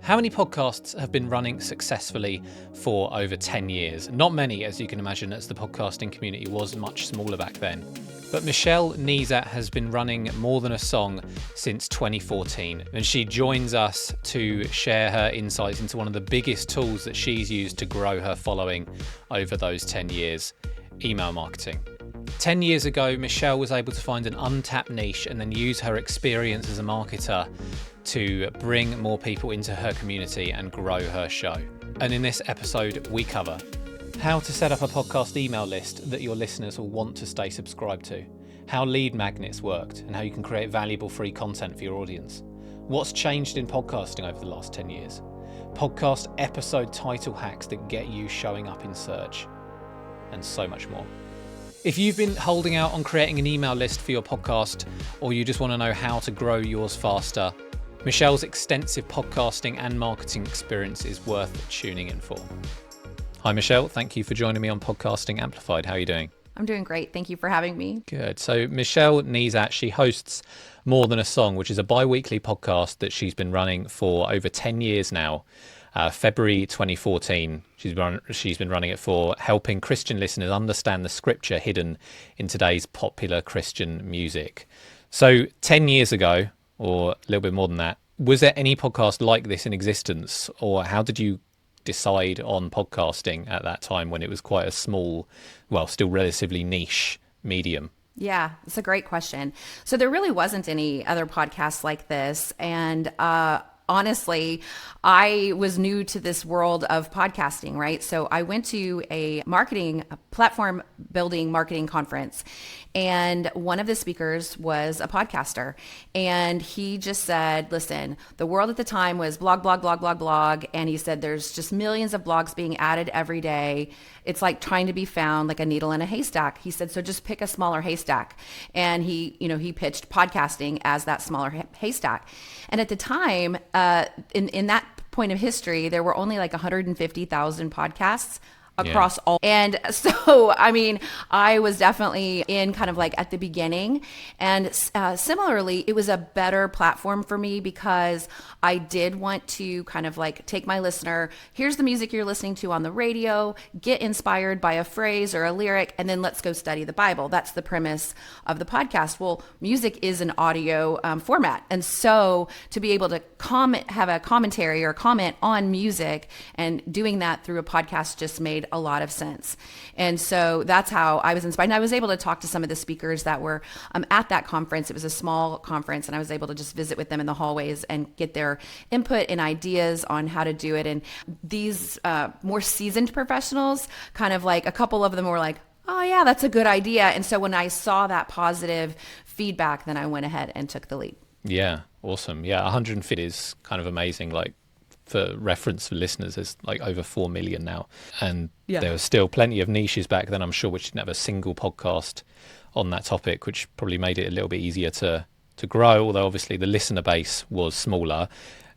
How many podcasts have been running successfully for over 10 years? Not many, as you can imagine, as the podcasting community was much smaller back then. But Michelle Nizat has been running More Than a Song since 2014, and she joins us to share her insights into one of the biggest tools that she's used to grow her following over those 10 years, email marketing. 10 years ago, Michelle was able to find an untapped niche and then use her experience as a marketer to bring more people into her community and grow her show. And in this episode, we cover how to set up a podcast email list that your listeners will want to stay subscribed to, how lead magnets worked, and how you can create valuable free content for your audience, what's changed in podcasting over the last 10 years, podcast episode title hacks that get you showing up in search, and so much more. If you've been holding out on creating an email list for your podcast, or you just want to know how to grow yours faster, Michelle's extensive podcasting and marketing experience is worth tuning in for. Hi, Michelle. Thank you for joining me on Podcasting Amplified. How are you doing? I'm doing great. Thank you for having me. Good. So Michelle Nizat, she hosts More Than a Song, which is a bi-weekly podcast that she's been running for over 10 years now. February 2014, she's been running it for helping Christian listeners understand the scripture hidden in today's popular Christian music. So 10 years ago, or a little bit more than that, was there any podcast like this in existence, or how did you decide on podcasting at that time when it was quite a small, well, still relatively niche medium? Yeah, it's a great question. So there really wasn't any other podcasts like this. And honestly, I was new to this world of podcasting, right? So I went to a platform building marketing conference, and one of the speakers was a podcaster. And he just said, listen, the world at the time was blog, blog, blog, blog, blog. And he said, there's just millions of blogs being added every day. It's like trying to be found like a needle in a haystack. He said, so just pick a smaller haystack. And he pitched podcasting as that smaller haystack. And at the time, in that point of history, there were only like 150,000 podcasts across all. And so, I mean, I was definitely in kind of like at the beginning. And similarly, it was a better platform for me because I did want to kind of like take my listener, here's the music you're listening to on the radio, get inspired by a phrase or a lyric, and then let's go study the Bible. That's the premise of the podcast. Well, music is an audio format. And so to be able to have a commentary or comment on music and doing that through a podcast just made a lot of sense. And so that's how I was inspired. And I was able to talk to some of the speakers that were at that conference. It was a small conference, and I was able to just visit with them in the hallways and get their input and ideas on how to do it. And these more seasoned professionals, kind of like a couple of them were like, oh yeah, that's a good idea. And so when I saw that positive feedback, then I went ahead and took the lead. Yeah, awesome. Yeah, 150 is kind of amazing. Like, for reference for listeners, there's like over 4 million now. And there was still plenty of niches back then, I'm sure, which didn't have a single podcast on that topic, which probably made it a little bit easier to grow, although obviously the listener base was smaller.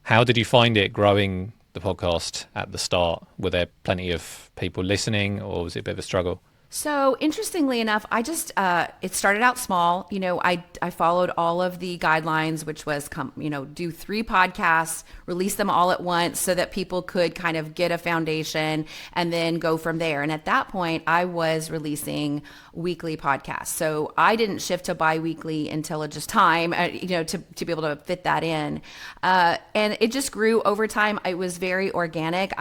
How did you find it growing the podcast at the start? Were there plenty of people listening, or was it a bit of a struggle? So interestingly enough, I just, it started out small. I followed all of the guidelines, which was, do 3 podcasts, release them all at once so that people could kind of get a foundation and then go from there. And at that point, I was releasing weekly podcasts. So I didn't shift to bi-weekly until just time, to be able to fit that in. And it just grew over time. It was very organic.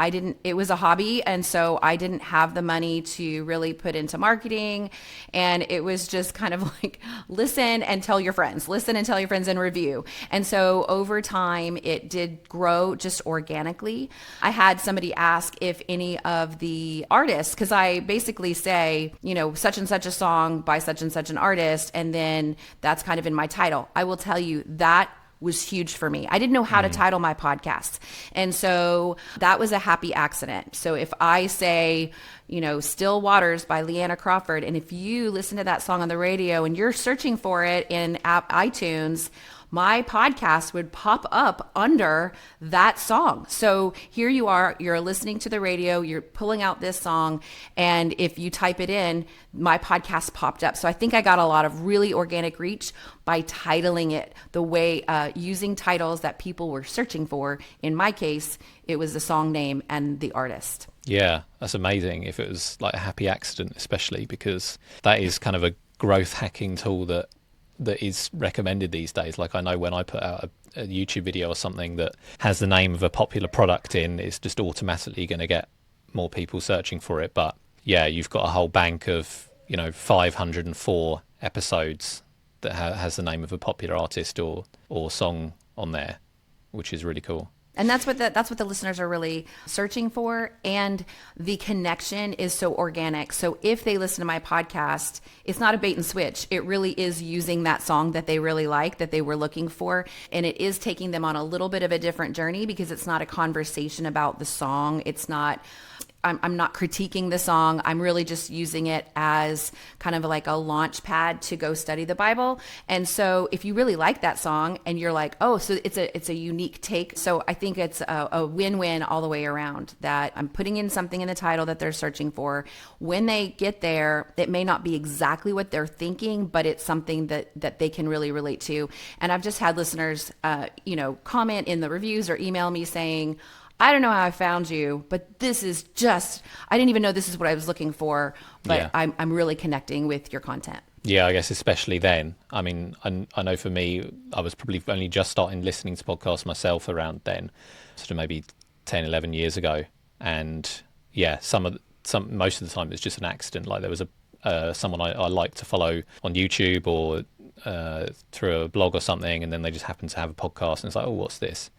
It was a hobby. And so I didn't have the money to really put into marketing. And it was just kind of like, listen and tell your friends and review. And so over time, it did grow just organically. I had somebody ask if any of the artists, because I basically say, such and such a song by such and such an artist, and then that's kind of in my title. I will tell you that was huge for me. I didn't know how to title my podcast. And so that was a happy accident. So if I say, Still Waters by Leanna Crawford, and if you listen to that song on the radio and you're searching for it in iTunes, my podcast would pop up under that song. So here you are, you're listening to the radio, you're pulling out this song, and if you type it in, my podcast popped up. So I think I got a lot of really organic reach by titling it the way, using titles that people were searching for. In my case, it was the song name and the artist. Yeah, that's amazing. If it was like a happy accident, especially because that is kind of a growth hacking tool that is recommended these days. Like I know when I put out a YouTube video or something that has the name of a popular product in, it's just automatically going to get more people searching for it. But yeah, you've got a whole bank of 504 episodes that has the name of a popular artist or song on there, which is really cool. And that's what the listeners are really searching for. And the connection is so organic. So if they listen to my podcast, it's not a bait and switch. It really is using that song that they really like, that they were looking for. And it is taking them on a little bit of a different journey because it's not a conversation about the song. It's not... I'm not critiquing the song. I'm really just using it as kind of like a launch pad to go study the Bible. And so if you really like that song and you're like, oh, so it's a unique take. So I think it's a win-win all the way around, that I'm putting in something in the title that they're searching for. When they get there, it may not be exactly what they're thinking, but it's something that they can really relate to. And I've just had listeners, comment in the reviews or email me saying, I don't know how I found you, but this is just, I didn't even know this is what I was looking for, but yeah. I'm really connecting with your content. Yeah, I guess especially then. I mean, I know for me, I was probably only just starting listening to podcasts myself around then, sort of maybe 10, 11 years ago. And yeah, most of the time it's just an accident. Like there was someone I like to follow on YouTube or through a blog or something, and then they just happen to have a podcast and it's like, oh, what's this?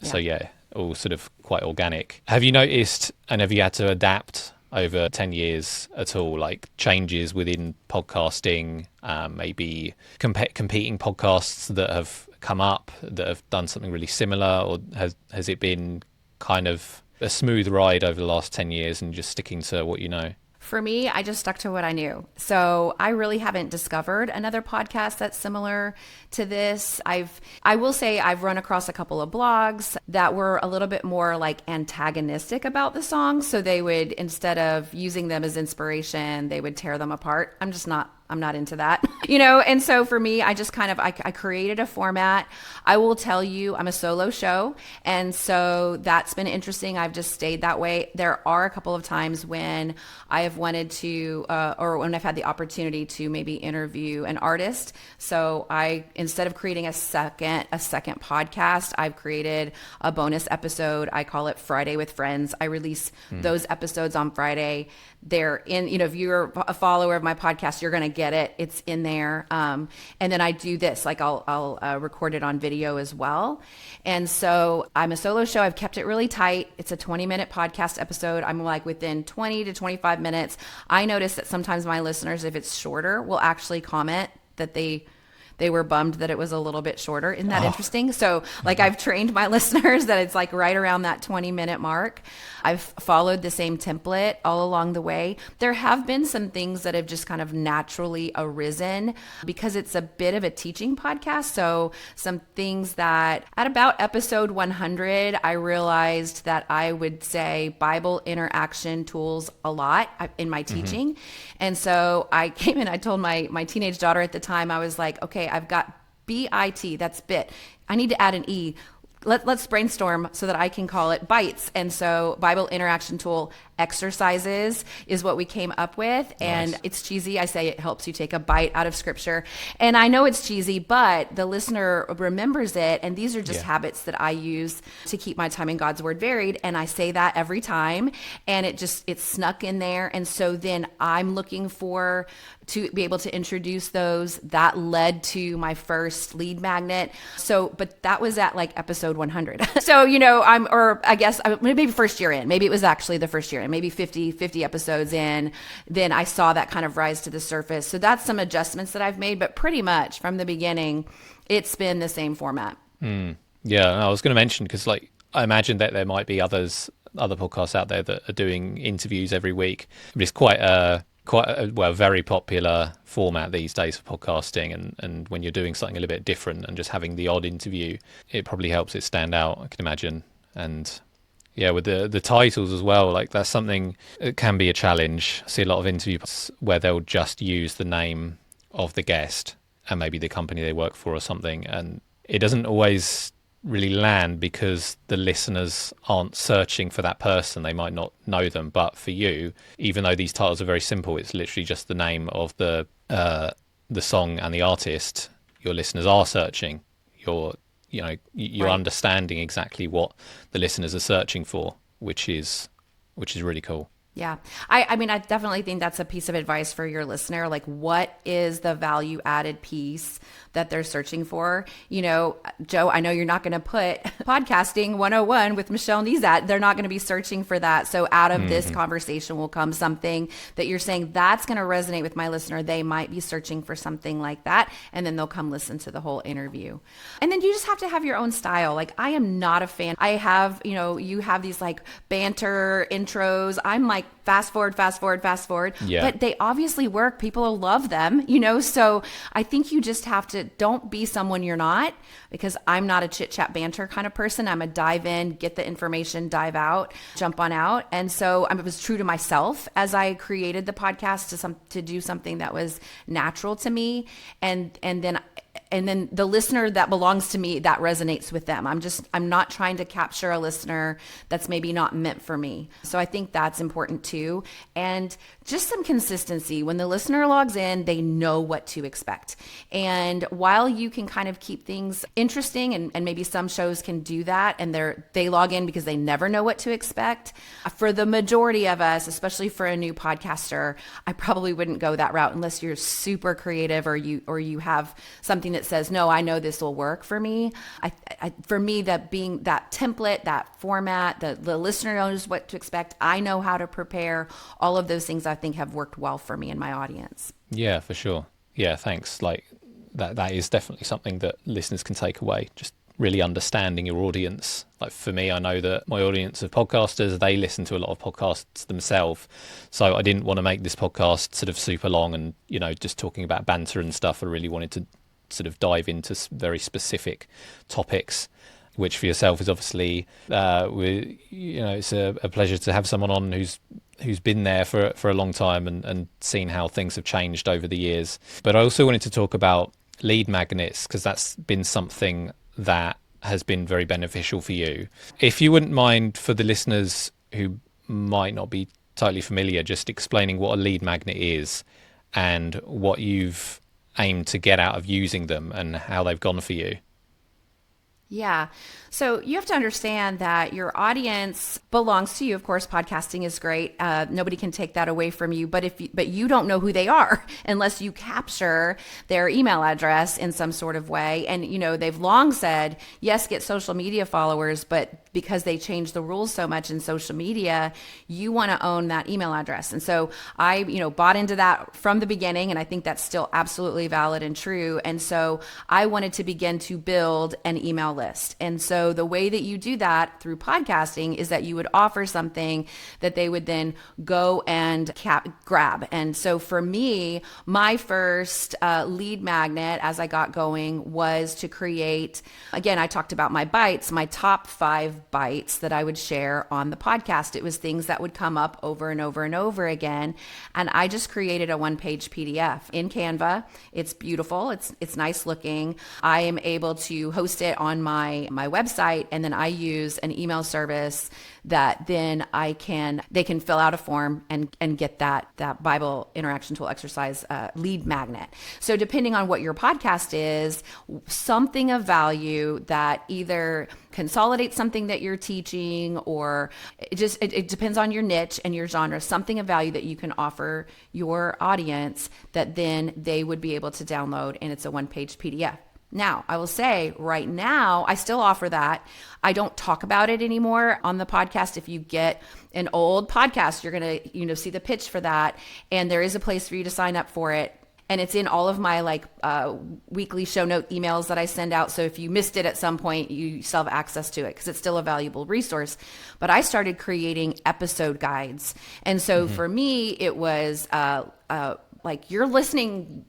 So yeah, all sort of quite organic. Have you noticed, and have you had to adapt over 10 years at all, like changes within podcasting, maybe competing podcasts that have come up that have done something really similar, or has it been kind of a smooth ride over the last 10 years and just sticking to what you know? For me, I just stuck to what I knew. So I really haven't discovered another podcast that's similar to this. I will say I've run across a couple of blogs that were a little bit more like antagonistic about the songs. So they would, instead of using them as inspiration, they would tear them apart. I'm not into that, And so for me, I just I created a format. I will tell you, I'm a solo show. And so that's been interesting. I've just stayed that way. There are a couple of times when I have wanted to, or when I've had the opportunity to maybe interview an artist. So instead of creating a second podcast, I've created a bonus episode. I call it Friday with Friends. I release those episodes on Friday. They're in, if you're a follower of my podcast, you're going to get it. It's in there. And then I do this, like I'll record it on video as well. And so I'm a solo show. I've kept it really tight. It's a 20-minute podcast episode. I'm like within 20 to 25 minutes. I notice that sometimes my listeners, if it's shorter, will actually comment that they were bummed that it was a little bit shorter. Isn't that interesting? So like I've trained my listeners that it's like right around that 20-minute mark. I've followed the same template all along the way. There have been some things that have just kind of naturally arisen because it's a bit of a teaching podcast. So some things that at about episode 100, I realized that I would say Bible interaction tools a lot in my teaching. And so I came in, I told my teenage daughter at the time, I was like, okay, I've got BIT, that's bit. I need to add an E. Let's brainstorm so that I can call it bites. And so Bible interaction tool exercises is what we came up with. And nice. It's cheesy. I say it helps you take a bite out of scripture. And I know it's cheesy, but the listener remembers it. And these are just habits that I use to keep my time in God's word varied. And I say that every time. And it's snuck in there. And so then I'm looking to be able to introduce those. That led to my first lead magnet. So, but that was at like episode 100. So, maybe first year in, maybe it was actually the first year in, maybe 50 episodes in, then I saw that kind of rise to the surface. So that's some adjustments that I've made, but pretty much from the beginning, it's been the same format. Yeah, I was going to mention, because like I imagine that there might be other podcasts out there that are doing interviews every week. But it's quite a quite a very popular format these days for podcasting, and when you're doing something a little bit different and just having the odd interview, it probably helps it stand out, I can imagine. And yeah, with the titles as well, like that's something that can be a challenge. I see a lot of interviews where they'll just use the name of the guest and maybe the company they work for or something, and it doesn't always really land because the listeners aren't searching for that person. They might not know them, but for you, even though these titles are very simple, it's literally just the name of the song and the artist. Your listeners are searching. You're Right. understanding exactly what the listeners are searching for, which is really cool. Yeah. I mean, I definitely think that's a piece of advice for your listener. Like, what is the value added piece that they're searching for? You know, Joe, I know you're not going to put podcasting 101 with Michelle Nizat. They're not going to be searching for that. So out of this conversation will come something that you're saying that's going to resonate with my listener. They might be searching for something like that. And then they'll come listen to the whole interview. And then you just have to have your own style. Like, I am not a fan. I have, you have these like banter intros. I'm like, fast forward, fast forward, fast forward. Yeah. But they obviously work. People love them, so I think you just have to, don't be someone you're not, because I'm not a chit chat banter kind of person. I'm a dive in, get the information, dive out, jump on out. And so I was true to myself as I created the podcast to do something that was natural to me. And then the listener that belongs to me, that resonates with them. I'm not trying to capture a listener that's maybe not meant for me. So I think that's important too. And just some consistency. When the listener logs in, they know what to expect. And while you can kind of keep things interesting, and maybe some shows can do that, and they log in because they never know what to expect. For the majority of us, especially for a new podcaster, I probably wouldn't go that route unless you're super creative or you have something that says, no, I know this will work for me. For me, that being that template, that format, the listener knows what to expect. I know how to prepare. All of those things I think have worked well for me and my audience. Yeah, for sure. Yeah, thanks. Like that is definitely something that listeners can take away. Just really understanding your audience. Like for me, I know that my audience of podcasters, they listen to a lot of podcasts themselves. So I didn't want to make this podcast sort of super long and, just talking about banter and stuff. I really wanted to sort of dive into very specific topics, which for yourself is obviously, it's a pleasure to have someone on who's been there for a long time and seen how things have changed over the years. But I also wanted to talk about lead magnets, because that's been something that has been very beneficial for you. If you wouldn't mind, for the listeners who might not be totally familiar, just explaining what a lead magnet is and what you've aimed to get out of using them and how they've gone for you. Yeah. So you have to understand that your audience belongs to you. Of course, podcasting is great. Nobody can take that away from you. But you don't know who they are unless you capture their email address in some sort of way. And they've long said, yes, get social media followers, but because they changed the rules so much in social media, you want to own that email address. And so I, bought into that from the beginning, and I think that's still absolutely valid and true. And so I wanted to begin to build an email list. And so the way that you do that through podcasting is that you would offer something that they would then go and grab. And so for me, my first lead magnet as I got going was to create, again, I talked about my bites, my top 5 bites that I would share on the podcast. It was things that would come up over and over and over again. And I just created a 1-page PDF in Canva. It's beautiful. It's nice looking. I am able to host it on my website, and then I use an email service that then they can fill out a form and get that Bible interaction tool exercise lead magnet. So depending on what your podcast is, something of value that either consolidates something that you're teaching, or it depends on your niche and your genre, something of value that you can offer your audience that then they would be able to download, and it's a 1-page PDF. Now, I will say right now, I still offer that. I don't talk about it anymore on the podcast. If you get an old podcast, you're going to, see the pitch for that. And there is a place for you to sign up for it. and it's in all of my weekly show note emails that I send out. So if you missed it at some point, you still have access to it because it's still a valuable resource. But I started creating episode guides. And so for me, it was like you're listening,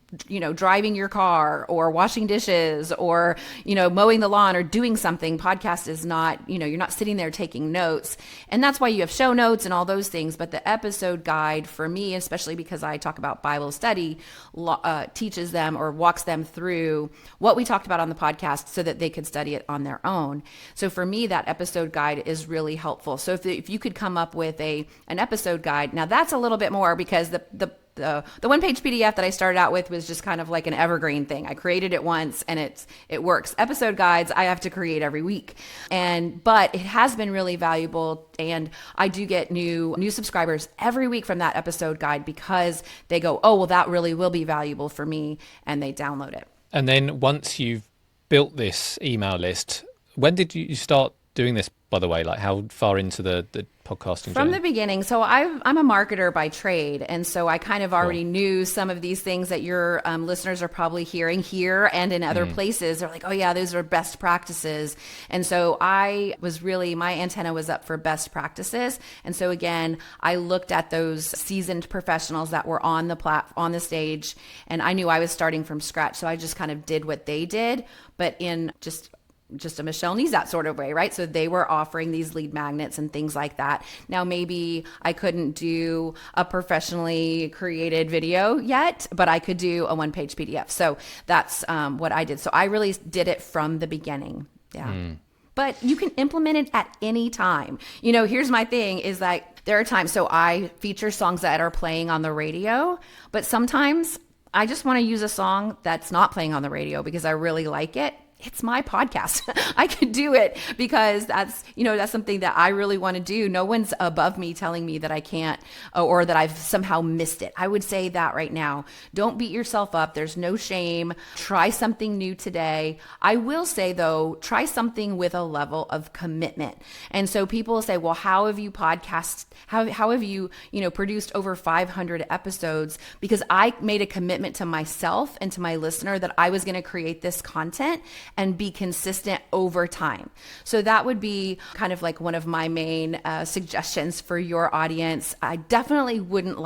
driving your car or washing dishes or, mowing the lawn or doing something. Podcast is not, you're not sitting there taking notes. And that's why you have show notes and all those things. But the episode guide for me, especially because I talk about Bible study, teaches them or walks them through what we talked about on the podcast so that they could study it on their own. So for me, that episode guide is really helpful. So if you could come up with an episode guide, now that's a little bit more because the one-page PDF that I started out with was just kind of like an evergreen thing. I created it once and it works. Episode guides I have to create every week, but it has been really valuable, and I do get new subscribers every week from that episode guide because they go, oh, well, that really will be valuable for me, and they download it. And then once you've built this email list, when did you start doing this, by the way? Like how far into the podcasting From journey? the beginning. So I'm a marketer by trade. And so I kind of already knew some of these things that your listeners are probably hearing here and in other places. They're like, oh yeah, those are best practices. And so my antenna was up for best practices. And so again, I looked at those seasoned professionals that were on the stage, and I knew I was starting from scratch. So I just kind of did what they did, but in just a Michelle Nezat sort of way, right? So they were offering these lead magnets and things like that. Now, maybe I couldn't do a professionally created video yet, but I could do a one-page PDF. So that's what I did. So I really did it from the beginning. Yeah. But you can implement it at any time. Here's my thing is that there are times, so I feature songs that are playing on the radio, but sometimes I just want to use a song that's not playing on the radio because I really like it. It's my podcast. I could do it because that's something that I really want to do. No one's above me telling me that I can't or that I've somehow missed it. I would say that right now. Don't beat yourself up. There's no shame. Try something new today. I will say though, try something with a level of commitment. And so people will say, well, how have you how have you, produced over 500 episodes? Because I made a commitment to myself and to my listener that I was going to create this content and be consistent over time. So that would be kind of like one of my main suggestions for your audience. I definitely wouldn't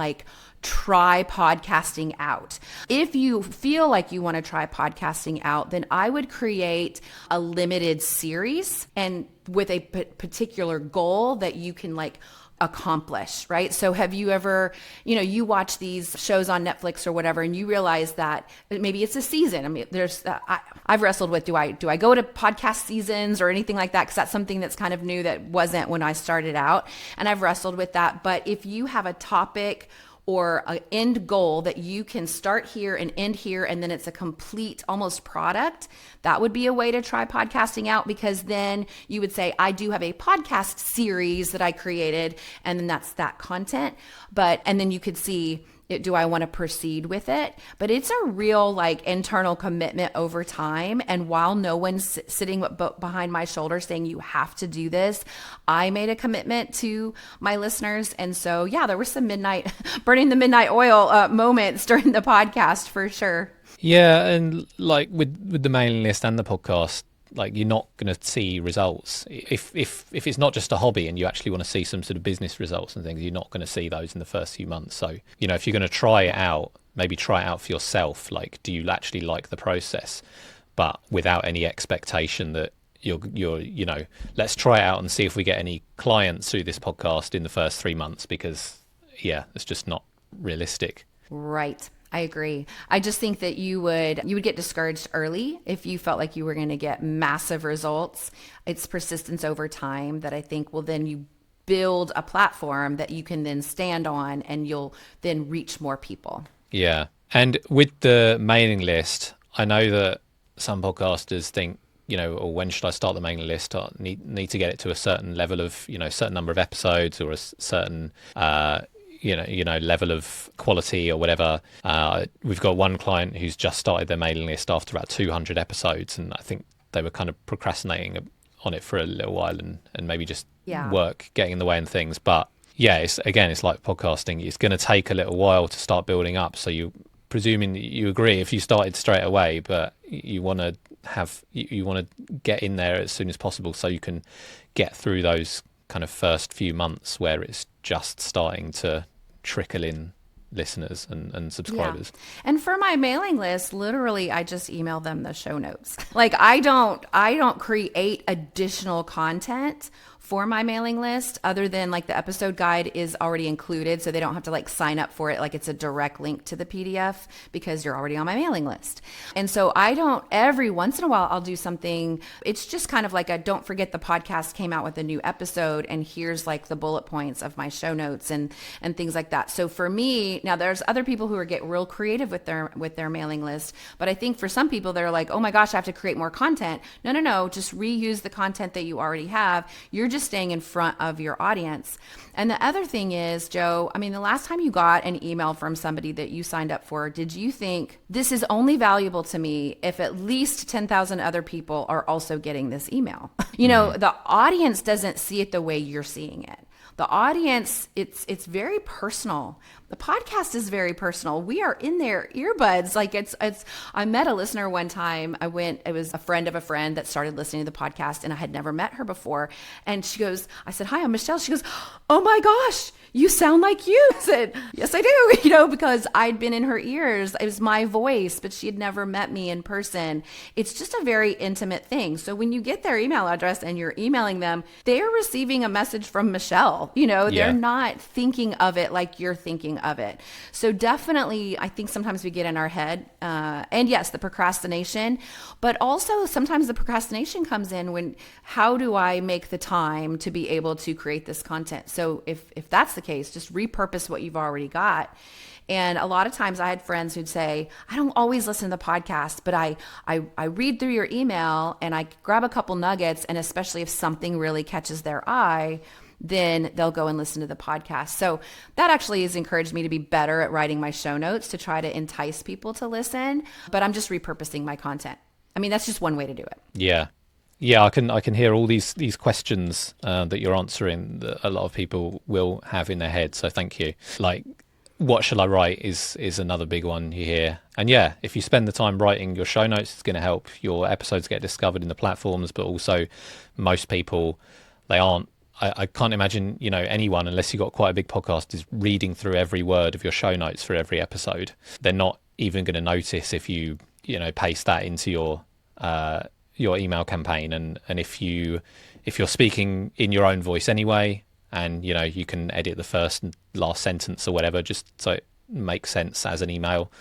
try podcasting out. If you feel like you want to try podcasting out, then I would create a limited series and with a particular goal that you can accomplish, right? So have you ever, you watch these shows on Netflix or whatever, and you realize that maybe it's a season. I mean, I've wrestled with, do I go to podcast seasons or anything like that? Because that's something that's kind of new that wasn't when I started out. And I've wrestled with that. But if you have a topic or an end goal that you can start here and end here, and then it's a complete almost product, that would be a way to try podcasting out, because then you would say, I do have a podcast series that I created, and then that's that content. And then you could see, do I want to proceed with it? But it's a real internal commitment over time. And while no one's sitting behind my shoulder saying you have to do this, I made a commitment to my listeners. And so, yeah, there were some burning the midnight oil moments during the podcast for sure. Yeah. And with the mailing list and the podcast, you're not going to see results if it's not just a hobby and you actually want to see some sort of business results and things. You're not going to see those in the first few months. So if you're going to try it out, maybe try it out for yourself. Do you actually like the process, but without any expectation that you're let's try it out and see if we get any clients through this podcast in the first 3 months, because it's just not realistic. Right. I agree. I just think that you would get discouraged early if you felt like you were going to get massive results. It's persistence over time that I think will then you build a platform that you can then stand on, and you'll then reach more people. Yeah. And with the mailing list, I know that some podcasters think, or when should I start the mailing list? I need to get it to a certain level of, certain number of episodes or a certain level of quality or whatever. We've got one client who's just started their mailing list after about 200 episodes, and I think they were kind of procrastinating on it for a little while, and maybe just work getting in the way and things. But it's like podcasting. It's going to take a little while to start building up. So you presuming you agree, if you started straight away, but you want to get in there as soon as possible so you can get through those kind of first few months where it's just starting to trickle in listeners and subscribers. Yeah. And for my mailing list, literally I just email them the show notes. Like I don't create additional content for my mailing list other than like the episode guide is already included, so they don't have to like sign up for it like it's a direct link to the PDF because you're already on my mailing list. And so I don't, every once in a while I'll do something. It's just kind of like a don't forget the podcast came out with a new episode and here's like the bullet points of my show notes and things like that. So for me, now there's other people who get real creative with their mailing list, but I think for some people they're like, oh my gosh, I have to create more content. No, just reuse the content that you already have. You're just staying in front of your audience. And the other thing is, Joe, I mean, the last time you got an email from somebody that you signed up for, did you think this is only valuable to me if at least 10,000 other people are also getting this email? You know, the audience doesn't see it the way you're seeing it. The audience, it's very personal. The podcast is very personal. We are in their earbuds. Like I met a listener one time. It was a friend of a friend that started listening to the podcast and I had never met her before. And she goes, I said, hi, I'm Michelle. She goes, oh my gosh, you sound like you. I said, yes, I do, because I'd been in her ears. It was my voice, but she had never met me in person. It's just a very intimate thing. So when you get their email address and you're emailing them, they're receiving a message from Michelle. They're not thinking of it like you're thinking of it. So definitely, I think sometimes we get in our head, and yes, the procrastination, but also sometimes the procrastination comes in when, how do I make the time to be able to create this content? So if that's the case, just repurpose what you've already got. And a lot of times I had friends who'd say, I don't always listen to the podcast, but I read through your email and I grab a couple nuggets. And especially if something really catches their eye, then they'll go and listen to the podcast. So that actually has encouraged me to be better at writing my show notes to try to entice people to listen. But I'm just repurposing my content. I mean, that's just one way to do it. Yeah. I can hear all these questions that you're answering that a lot of people will have in their head. So thank you. Like, what shall I write is another big one you hear. And yeah, if you spend the time writing your show notes, it's going to help your episodes get discovered in the platforms. But also, most people, they aren't. I can't imagine, anyone, unless you've got quite a big podcast, is reading through every word of your show notes for every episode. They're not even going to notice if you paste that into your email campaign. And if you're speaking in your own voice anyway, and you can edit the first and last sentence or whatever, just so it makes sense as an email,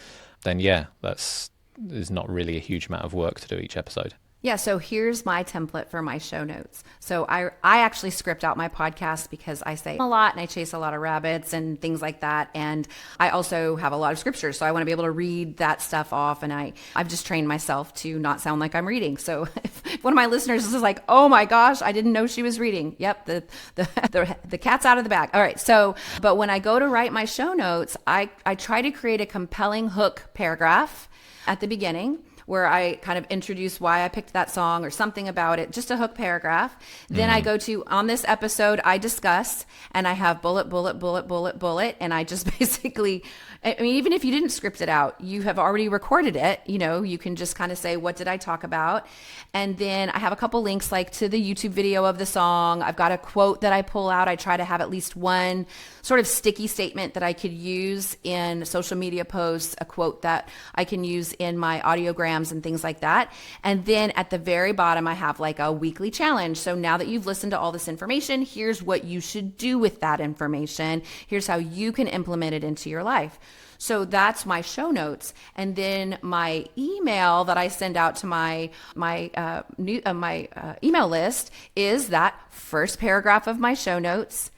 then there's not really a huge amount of work to do each episode. Yeah, so here's my template for my show notes. So I actually script out my podcast because I say a lot and I chase a lot of rabbits and things like that. And I also have a lot of scriptures, so I want to be able to read that stuff off. And I've just trained myself to not sound like I'm reading. So if one of my listeners is like, oh my gosh, I didn't know she was reading. Yep, the cat's out of the bag. All right, so, but when I go to write my show notes, I try to create a compelling hook paragraph at the beginning, where I kind of introduce why I picked that song or something about it, just a hook paragraph. Then I go to, on this episode, I discuss, and I have bullet, and I just basically, I mean, even if you didn't script it out, you have already recorded it, you can just kind of say, what did I talk about? And then I have a couple links like to the YouTube video of the song. I've got a quote that I pull out. I try to have at least one sort of sticky statement that I could use in social media posts, a quote that I can use in my audiograms and things like that. And then at the very bottom, I have like a weekly challenge. So now that you've listened to all this information, here's what you should do with that information. Here's how you can implement it into your life. So that's my show notes. And then my email that I send out to my email list is that first paragraph of my show notes,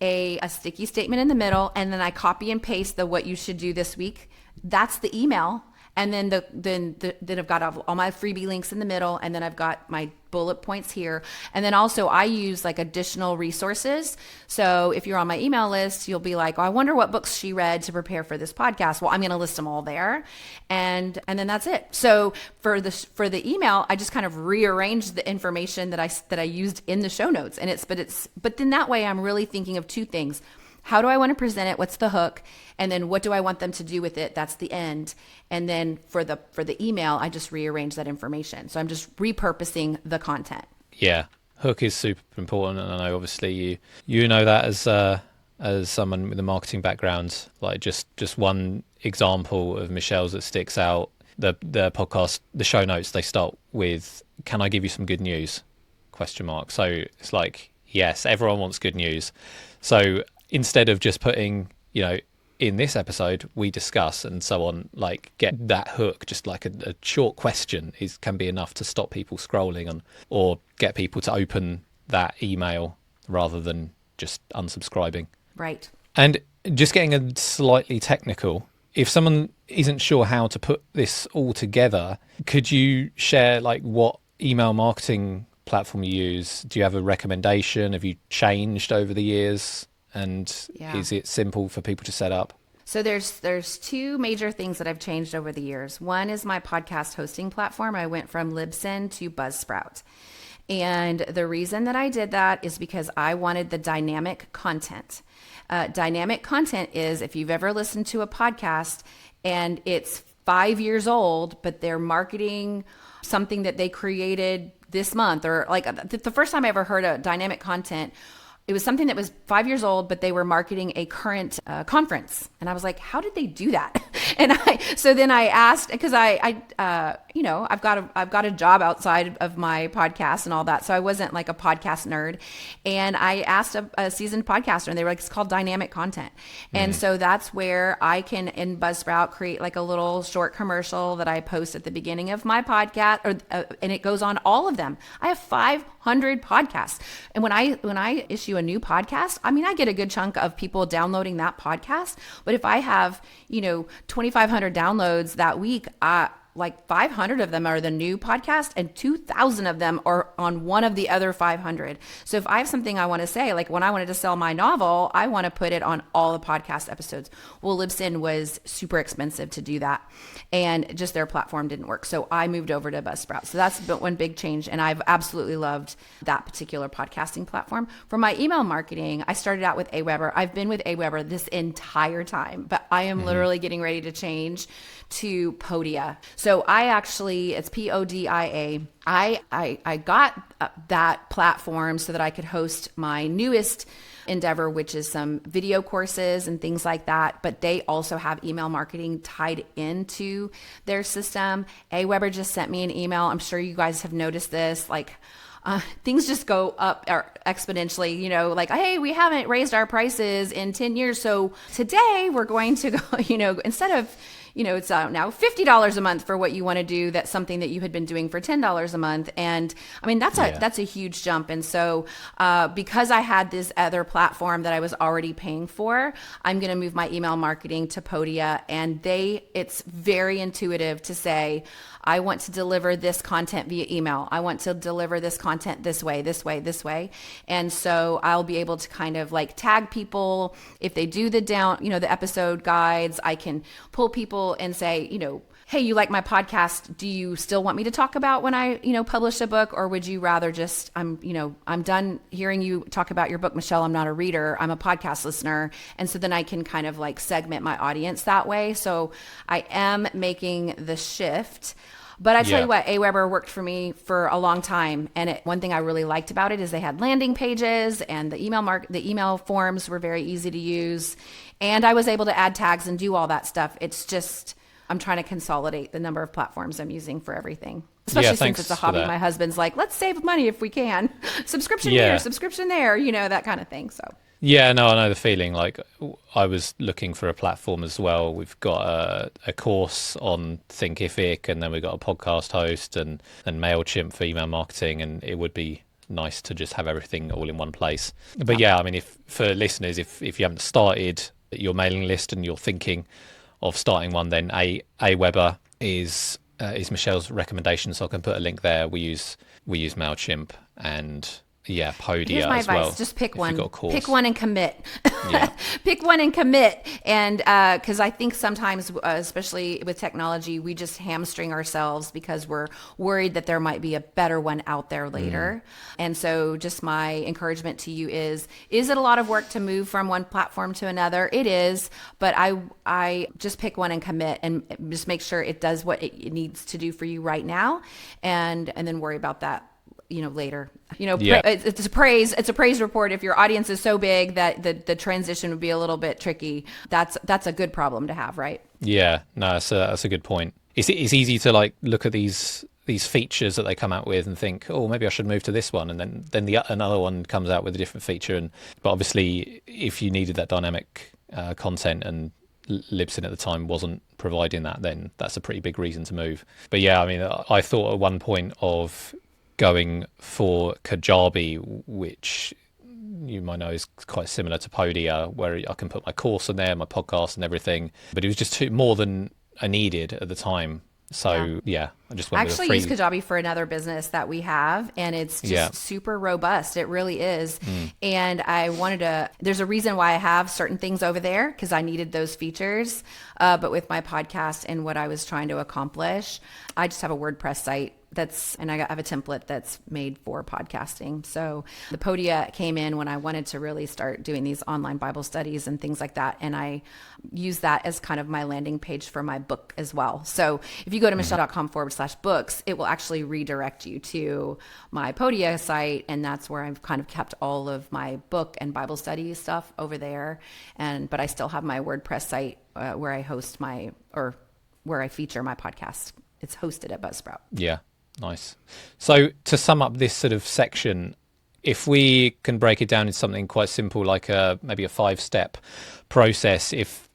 a sticky statement in the middle, and then I copy and paste the what you should do this week. That's the email. And then I've got all my freebie links in the middle, and then I've got my bullet points here. And then also I use like additional resources. So if you're on my email list, you'll be like, oh, I wonder what books she read to prepare for this podcast. Well, I'm going to list them all there. And then that's it. So for the email, I just kind of rearranged the information that I used in the show notes. And but then that way I'm really thinking of two things. how do I want to present it? What's the hook? And then what do I want them to do with it? That's the end. And then for the email, I just rearrange that information. So I'm just repurposing the content. Yeah, hook is super important, and I know obviously you know that as someone with a marketing background. Like just one example of Michelle's that sticks out. The podcast, the show notes, they start with, "Can I give you some good news?" ? So it's like, yes, everyone wants good news. So instead of just putting, in this episode we discuss and so on, like get that hook, just like a short question can be enough to stop people scrolling on, or get people to open that email rather than just unsubscribing. Right. And just getting a slightly technical, if someone isn't sure how to put this all together, could you share like what email marketing platform you use? Do you have a recommendation? Have you changed over the years? And is it simple for people to set up? So there's two major things that I've changed over the years. One is my podcast hosting platform. I went from Libsyn to Buzzsprout. And the reason that I did that is because I wanted the dynamic content. Dynamic content is, if you've ever listened to a podcast and it's 5 years old, but they're marketing something that they created this month, or like the first time I ever heard of dynamic content, it was something that was 5 years old, but they were marketing a current conference. And I was like, how did they do that? So then I asked, because I've got a job outside of my podcast and all that. So I wasn't like a podcast nerd. And I asked a seasoned podcaster, and they were like, it's called dynamic content. And so that's where I can, in Buzzsprout, create like a little short commercial that I post at the beginning of my podcast, and it goes on all of them. I have 500 podcasts. And when I issue a new podcast, I mean, I get a good chunk of people downloading that podcast. But if I have, 2,500 downloads that week, like 500 of them are the new podcast and 2,000 of them are on one of the other 500. So if I have something I want to say, like when I wanted to sell my novel, I want to put it on all the podcast episodes. Well, Libsyn was super expensive to do that, and just their platform didn't work. So I moved over to Buzzsprout. So that's one big change, and I've absolutely loved that particular podcasting platform. For my email marketing, I started out with Aweber. I've been with Aweber this entire time, but I am literally getting ready to change to Podia. So it's Podia. I got that platform so that I could host my newest endeavor, which is some video courses and things like that. But they also have email marketing tied into their system. Aweber just sent me an email. I'm sure you guys have noticed this. Like, things just go up exponentially, like, hey, we haven't raised our prices in 10 years. So today we're going to go, instead of, it's now $50 a month for what you want to do. That's something that you had been doing for $10 a month. And I mean, that's a huge jump. And so because I had this other platform that I was already paying for, I'm going to move my email marketing to Podia. And it's very intuitive to say, I want to deliver this content via email. I want to deliver this content this way, this way, this way. And so I'll be able to kind of like tag people. If they do the episode guides, I can pull people and say, hey, you like my podcast? Do you still want me to talk about when I, publish a book? Or would you rather just, I'm done hearing you talk about your book, Michelle. I'm not a reader. I'm a podcast listener. And so then I can kind of like segment my audience that way. So I am making the shift. But I tell you what, Aweber worked for me for a long time. And one thing I really liked about it is they had landing pages, and the email forms were very easy to use. And I was able to add tags and do all that stuff. It's just, I'm trying to consolidate the number of platforms I'm using for everything. Especially since it's a hobby. My husband's like, let's save money if we can. Subscription here, subscription there, that kind of thing. So. Yeah, no, I know the feeling. Like, I was looking for a platform as well. We've got a course on Thinkific, and then we've got a podcast host and MailChimp for email marketing, and it would be nice to just have everything all in one place. But I mean, if for listeners, if you haven't started your mailing list and you're thinking of starting one, then Aweber is Michelle's recommendation. So I can put a link there. We use MailChimp, and Yeah, Podia Here's my as advice. well. Just pick if you've one. got a course. Pick one and commit. Yeah. Pick one and commit. And because I think sometimes, especially with technology, we just hamstring ourselves because we're worried that there might be a better one out there later. And so just my encouragement to you is it a lot of work to move from one platform to another? It is, but I just pick one and commit and just make sure it does what it needs to do for you right now, and then worry about that later. Yeah. It's a praise report. If your audience is so big that the transition would be a little bit tricky, that's a good problem to have, right? Yeah, no, that's a good point. It's easy to like look at these features that they come out with and think, oh, maybe I should move to this one, and then another one comes out with a different feature. But obviously, if you needed that dynamic content and Libsyn at the time wasn't providing that, then that's a pretty big reason to move. But yeah, I mean, I thought at one point of going for Kajabi, which you might know is quite similar to Podia, where I can put my course in there, my podcast and everything. But it was just more than I needed at the time. So yeah, I just went with a free. Use Kajabi for another business that we have, and it's just super robust. It really is. And I wanted to, there's a reason why I have certain things over there, because I needed those features. But with my podcast and what I was trying to accomplish, I just have a WordPress site and I have a template that's made for podcasting. So the Podia came in when I wanted to really start doing these online Bible studies and things like that. And I use that as kind of my landing page for my book as well. So if you go to michelle.com/books, it will actually redirect you to my Podia site. And that's where I've kind of kept all of my book and Bible study stuff over there. But I still have my WordPress site where I host where I feature my podcast. It's hosted at Buzzsprout. Yeah. Nice. So to sum up this sort of section, if we can break it down into something quite simple, like maybe a 5-step process, if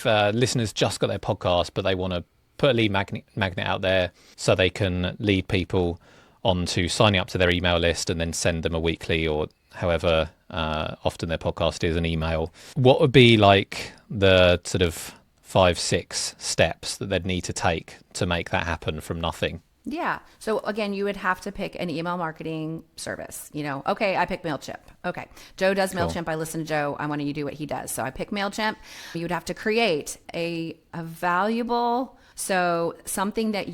listeners just got their podcast, but they want to put a lead magnet out there so they can lead people onto signing up to their email list and then send them a weekly or however often their podcast is an email, what would be like the sort of 5-6 steps that they'd need to take to make that happen from nothing? Yeah. So again, you would have to pick an email marketing service. Okay, I pick MailChimp. Okay. Joe does MailChimp. I listen to Joe. I want you to do what he does. So I pick MailChimp. You would have to create a valuable, so something that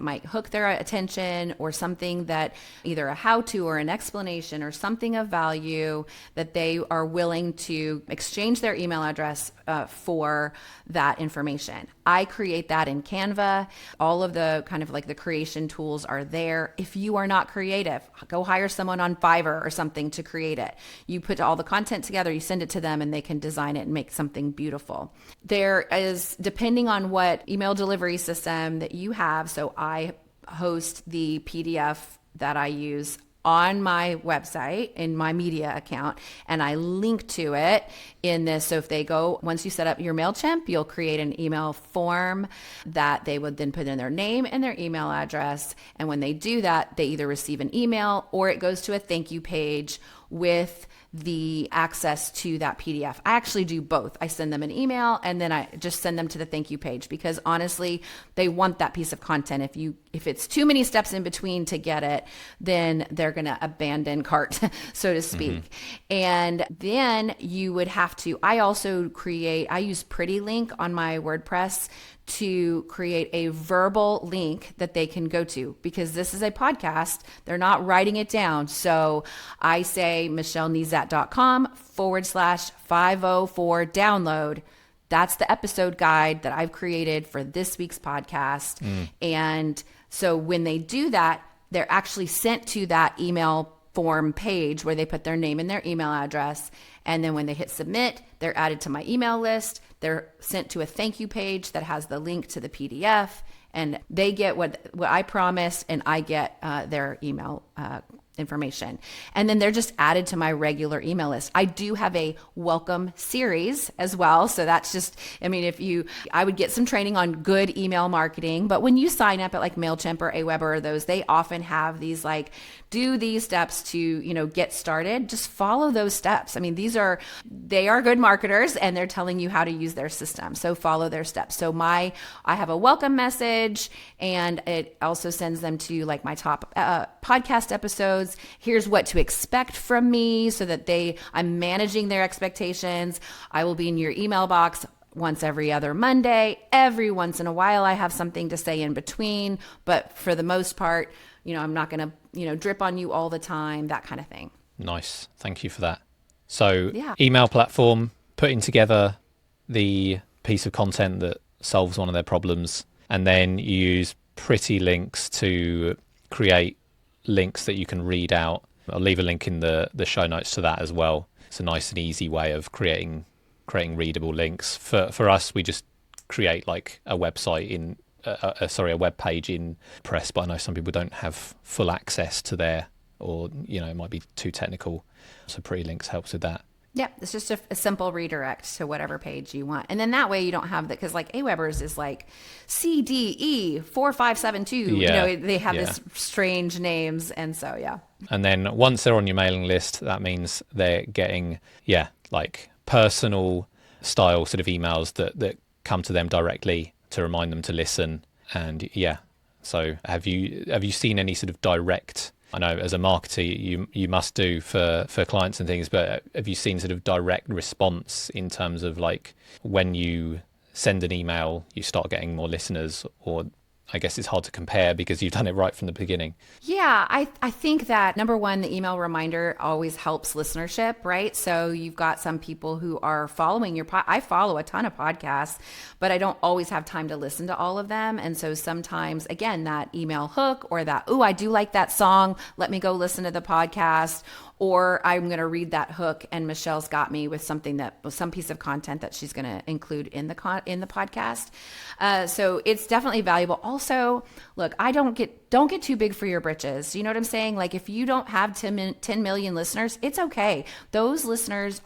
might hook their attention, or something that either a how-to or an explanation or something of value that they are willing to exchange their email address for that information. I create that in Canva. All of the kind of like the creation tools are there. If you are not creative, go hire someone on Fiverr or something to create it. You put all the content together, you send it to them, and they can design it and make something beautiful. There is, depending on what email delivery system that you have, so I host the PDF that I use on my website in my media account, and I link to it in this. So if they go, once you set up your MailChimp, you'll create an email form that they would then put in their name and their email address. And when they do that, they either receive an email or it goes to a thank you page with the access to that PDF. I actually do both. I send them an email and then I just send them to the thank you page, because honestly, they want that piece of content. If it's too many steps in between to get it, then they're going to abandon cart, so to speak. And then you would have to, I use Pretty Link on my WordPress to create a verbal link that they can go to, because this is a podcast. They're not writing it down. So I say michellenezat.com/504 download. That's the episode guide that I've created for this week's podcast. And so when they do that, they're actually sent to that email form page where they put their name and their email address. And then when they hit submit, they're added to my email list. They're sent to a thank you page that has the link to the PDF, and they get what I promised, and I get their email information. And then they're just added to my regular email list. I do have a welcome series as well. So that's just, I would get some training on good email marketing, but when you sign up at like MailChimp or Aweber or those, they often have these like, do these steps to, get started. Just follow those steps. They are good marketers and they're telling you how to use their system. So follow their steps. So I have a welcome message, and it also sends them to like my top podcast episodes. Here's what to expect from me so that I'm managing their expectations. I will be in your email box once every other Monday. Every once in a while, I have something to say in between. But for the most part, I'm not going to, drip on you all the time, that kind of thing. Nice. Thank you for that. So Yeah. email platform, putting together the piece of content that solves one of their problems, and then you use pretty links to create links that you can read out. I'll leave a link in the show notes to that as well. It's a nice and easy way of creating readable links. For us, we just create like a website in a web page in Press, but I know some people don't have full access to there, or it might be too technical. So Pretty Links helps with that. Yeah, it's just a simple redirect to whatever page you want. And then that way you don't have that, because like Aweber's is like CDE 4572. Yeah. They have this strange names. And so, yeah. And then once they're on your mailing list, that means they're getting, like personal style sort of emails that come to them directly to remind them to listen. And so have you seen any sort of direct, I know as a marketer you must do for clients and things, but have you seen sort of direct response in terms of like when you send an email, you start getting more listeners? Or I guess it's hard to compare because you've done it right from the beginning. Yeah, I think that number one, the email reminder always helps listenership, right? So you've got some people who are following I follow a ton of podcasts, but I don't always have time to listen to all of them. And so sometimes, again, that email hook or that, I do like that song, let me go listen to the podcast. Or I'm going to read that hook and Michelle's got me with some piece of content that she's going to include in the podcast. So it's definitely valuable. Also, look, don't get too big for your britches. You know what I'm saying? Like if you don't have 10 million listeners, it's okay. Those listeners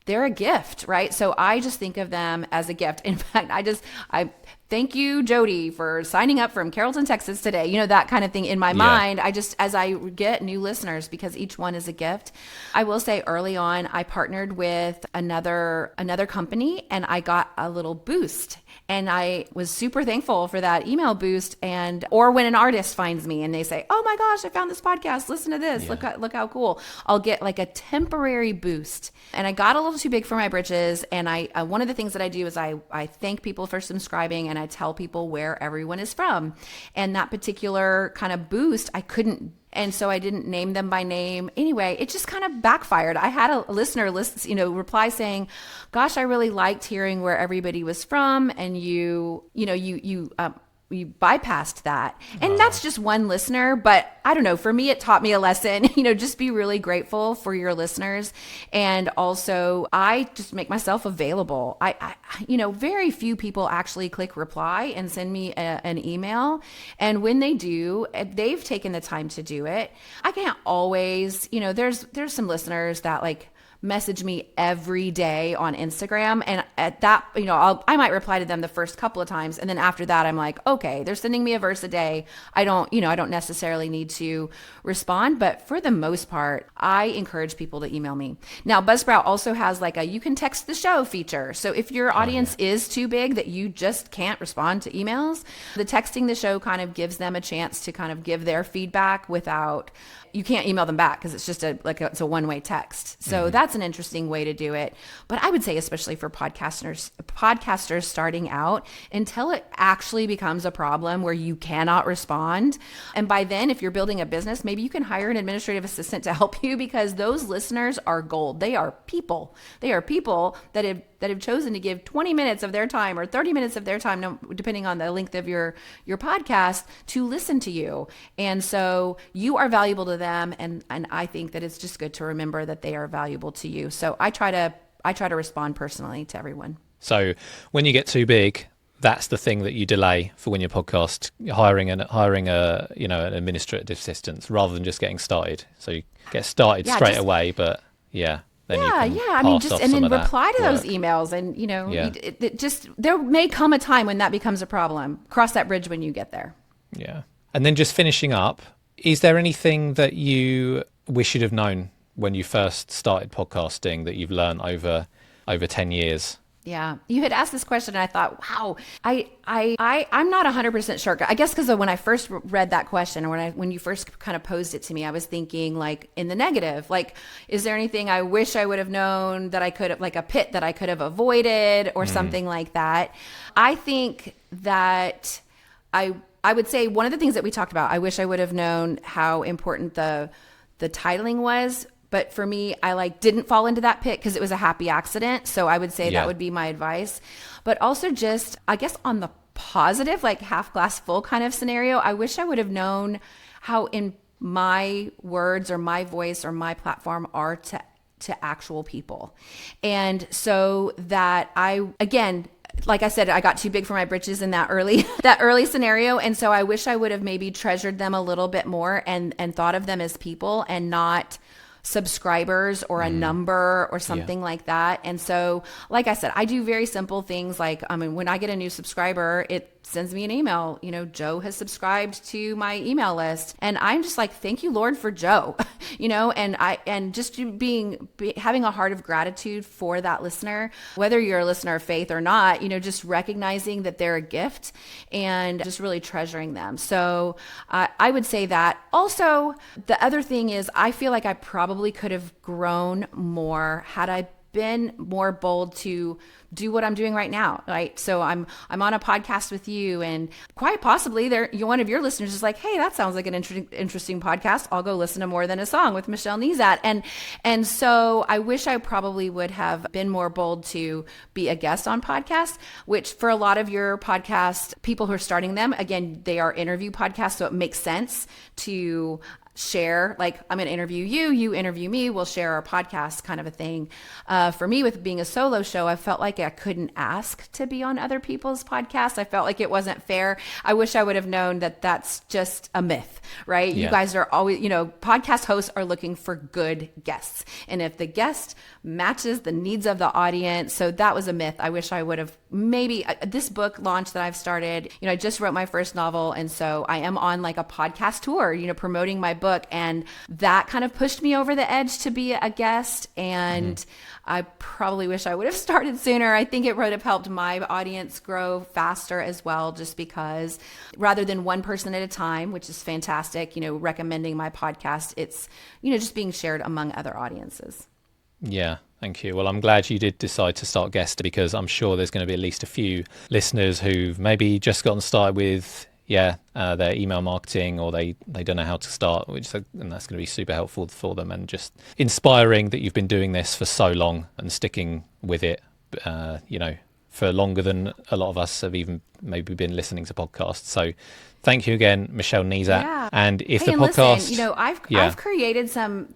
they're a gift, right? So I just think of them as a gift. In fact, I thank you, Jody, for signing up from Carrollton, Texas today. That kind of thing in my mind. As I get new listeners, because each one is a gift. I will say early on, I partnered with another company and I got a little boost. And I was super thankful for that email boost. Or when an artist finds me and they say, oh my gosh, I found this podcast. Listen to this. Yeah. Look how cool. I'll get like a temporary boost. And I got a little too big for my britches. And I one of the things that I do is I thank people for subscribing and I tell people where everyone is from. And that particular kind of boost, I couldn't. And so I didn't name them by name. Anyway, it just kind of backfired. I had a listener reply saying, gosh, I really liked hearing where everybody was from. And you bypassed that. And that's just one listener. But I don't know, for me, it taught me a lesson, just be really grateful for your listeners. And also I just make myself available. I very few people actually click reply and send me an email. And when they do, they've taken the time to do it. I can't always, there's some listeners that like message me every day on Instagram. And at that, I might reply to them the first couple of times. And then after that, I'm like, okay, they're sending me a verse a day. I don't necessarily need to respond. But for the most part, I encourage people to email me. Now, Buzzsprout also has like you can text the show feature. So if your audience is too big that you just can't respond to emails, the texting the show kind of gives them a chance to kind of give their feedback without, you can't email them back because it's just it's a one-way text. So that's an interesting way to do it. But I would say, especially for podcasters starting out, until it actually becomes a problem where you cannot respond. And by then, if you're building a business, maybe you can hire an administrative assistant to help you, because those listeners are gold. They are people. They are people that have chosen to give 20 minutes of their time or 30 minutes of their time, depending on the length of your podcast, to listen to you. And so you are valuable to them. And I think that it's just good to remember that they are valuable to you. So I try to respond personally to everyone. So when you get too big, that's the thing that you delay for when your podcast, hiring an administrative assistant rather than just getting started. So you get started straight away, but then reply to those emails, and there may come a time when that becomes a problem. Cross that bridge when you get there. Yeah. And then just finishing up, is there anything that you wish you'd have known when you first started podcasting that you've learned over 10 years Yeah. You had asked this question and I thought, wow, I'm not 100% sure. I guess because when I first read that question, or when you first kind of posed it to me, I was thinking like in the negative, like, is there anything I wish I would have known that I could have, like a pit that I could have avoided or something like that? I think that I would say one of the things that we talked about, I wish I would have known how important the titling was. But for me, I didn't fall into that pit because it was a happy accident. So I would say that would be my advice. But also just, I guess on the positive, like half glass full kind of scenario, I wish I would have known how in my words or my voice or my platform are to actual people. And so that again, like I said, I got too big for my britches in that early scenario. And so I wish I would have maybe treasured them a little bit more and thought of them as people and not subscribers or a number or something like that. And so, like I said, I do very simple things like, when I get a new subscriber, it sends me an email, Joe has subscribed to my email list. And I'm just like, thank you, Lord, for Joe, and just having a heart of gratitude for that listener, whether you're a listener of faith or not, just recognizing that they're a gift and just really treasuring them. So I would say that. Also, the other thing is I feel like I probably could have grown more had I been more bold to do what I'm doing right now, right? So I'm on a podcast with you, and quite possibly one of your listeners is like, hey, that sounds like an interesting podcast. I'll go listen to More Than a Song with Michelle Nezat. And so I wish I probably would have been more bold to be a guest on podcasts, which for a lot of your podcast people who are starting them, again, they are interview podcasts. So it makes sense to share, like, I'm going to interview you, you interview me, we'll share our podcast kind of a thing. For me, with being a solo show, I felt like I couldn't ask to be on other people's podcasts. I felt like it wasn't fair. I wish I would have known that that's just a myth, right? Yeah. You guys are always, podcast hosts are looking for good guests. And if the guest matches the needs of the audience, so that was a myth. I wish I would have maybe this book launch that I've started, I just wrote my first novel. And so I am on like a podcast tour, promoting my book. And that kind of pushed me over the edge to be a guest. And I probably wish I would have started sooner. I think it would have helped my audience grow faster as well, just because rather than one person at a time, which is fantastic, recommending my podcast, it's, just being shared among other audiences. Yeah. Thank you. Well, I'm glad you did decide to start guest, because I'm sure there's going to be at least a few listeners who've maybe just gotten started with their email marketing, or they don't know how to start, and that's going to be super helpful for them, and just inspiring that you've been doing this for so long and sticking with it, for longer than a lot of us have even maybe been listening to podcasts. So thank you again, Michelle Nezat. Yeah. And if the podcast, listen, I've created some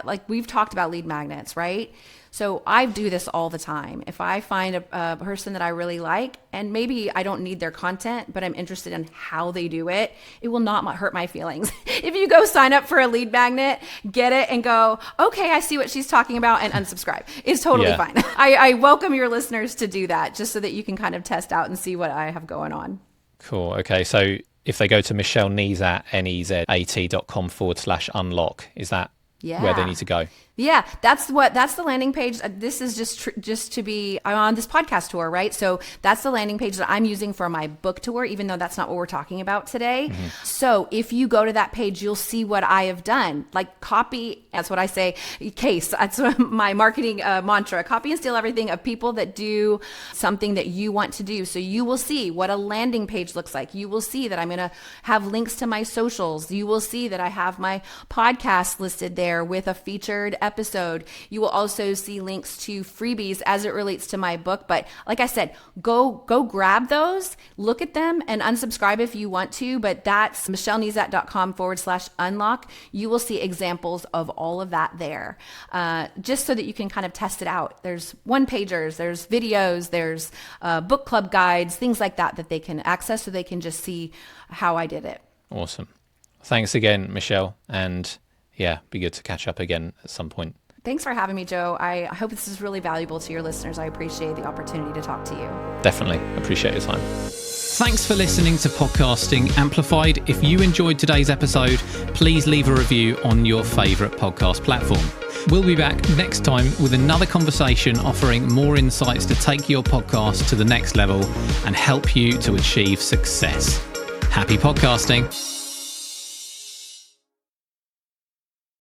like we've talked about lead magnets, right? So I do this all the time. If I find a person that I really like, and maybe I don't need their content, but I'm interested in how they do it, it will not hurt my feelings. If you go sign up for a lead magnet, get it and go, okay, I see what she's talking about, and unsubscribe. It's totally fine. I welcome your listeners to do that, just so that you can kind of test out and see what I have going on. Cool. Okay. So if they go to Michelle Nezat, nezat.com/unlock, is that where they need to go? Yeah, that's the landing page. This is just to be, I'm on this podcast tour, right? So that's the landing page that I'm using for my book tour, even though that's not what we're talking about today. Mm-hmm. So if you go to that page, you'll see what I have done. Like copy, that's what I say, case. That's my marketing mantra. Copy and steal everything of people that do something that you want to do. So you will see what a landing page looks like. You will see that I'm going to have links to my socials. You will see that I have my podcast listed there with a featured episode. You will also see links to freebies as it relates to my book. But like I said, go grab those, look at them, and unsubscribe if you want to. But that's michellenezat.com/unlock. You will see examples of all of that there, just so that you can kind of test it out. There's one-pagers, there's videos, there's book club guides, things like that they can access, so they can just see how I did it. Awesome. Thanks again, Michelle. And be good to catch up again at some point. Thanks for having me, Joe. I hope this is really valuable to your listeners. I appreciate the opportunity to talk to you. Definitely. Appreciate your time. Thanks for listening to Podcasting Amplified. If you enjoyed today's episode, please leave a review on your favorite podcast platform. We'll be back next time with another conversation offering more insights to take your podcast to the next level and help you to achieve success. Happy podcasting.